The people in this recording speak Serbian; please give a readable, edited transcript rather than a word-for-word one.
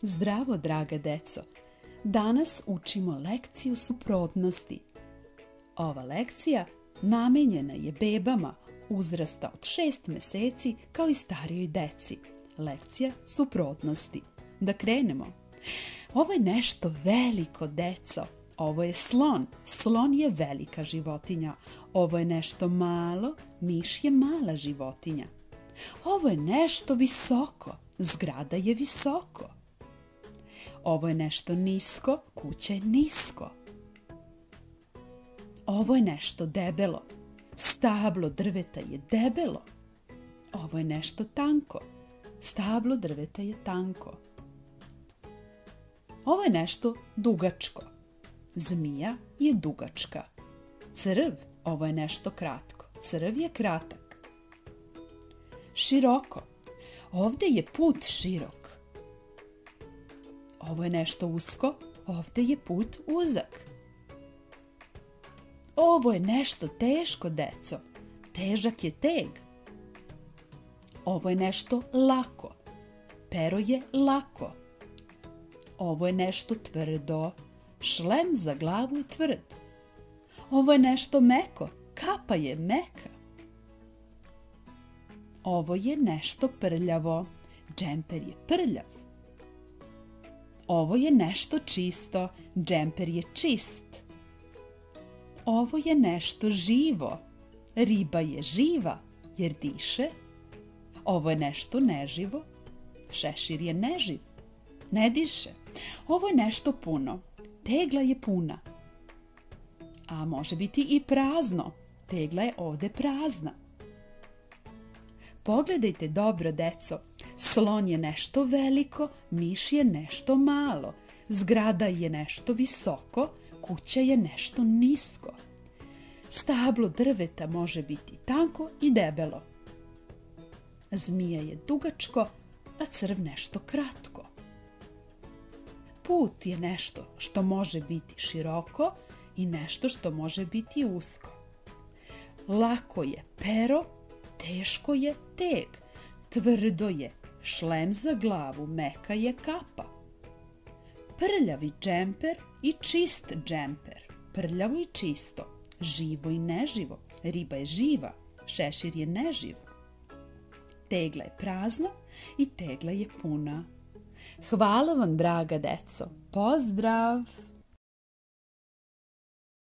Zdravo, draga deco! Danas učimo lekciju suprotnosti. Ova lekcija namenjena je bebama uzrasta od 6 meseci kao i starijoj deci. Lekcija suprotnosti. Da krenemo. Ovo je nešto veliko, deco. Ovo je slon. Slon je velika životinja. Ovo je nešto malo. Miš je mala životinja. Ovo je nešto visoko. Zgrada je visoko. Ovo je nešto nisko. Kuća je nisko. Ovo je nešto debelo. Stablo drveta je debelo. Ovo je nešto tanko. Stablo drveta je tanko. Ovo je nešto dugačko. Zmija je dugačka. Crv, ovo je nešto kratko. Crv je kratak. Široko. Ovdje je put širok. Ovo je nešto usko. Ovdje je put uzak. Ovo je nešto teško, deco. Težak je teg. Ovo je nešto lako. Pero je lako. Ovo je nešto tvrdo. Šlem za glavu je tvrd. Ovo je nešto meko. Kapa je meka. Ovo je nešto prljavo. Džemper je prljav. Ovo je nešto čisto. Džemper je čist. Ovo je nešto živo. Riba je živa jer diše. Ovo je nešto neživo. Šešir je neživ. Ne diše. Ovo je nešto puno. Tegla je puna. A može biti i prazno. Tegla je ovdje prazna. Pogledajte dobro, deco. Slon je nešto veliko, miš je nešto malo. Zgrada je nešto visoko, kuća je nešto nisko. Stablo drveta može biti tanko i debelo. Zmija je dugačko, a crv nešto kratko. Put je nešto što može biti široko i nešto što može biti usko. Lako je pero, teško je teg, tvrdo je šlem za glavu, meka je kapa. Prljavi džemper i čist džemper, prljavo i čisto, živo i neživo, riba je živa, šešir je neživ. Tegla je prazna i tegla je puna. Hvala vam, draga deco. Pozdrav!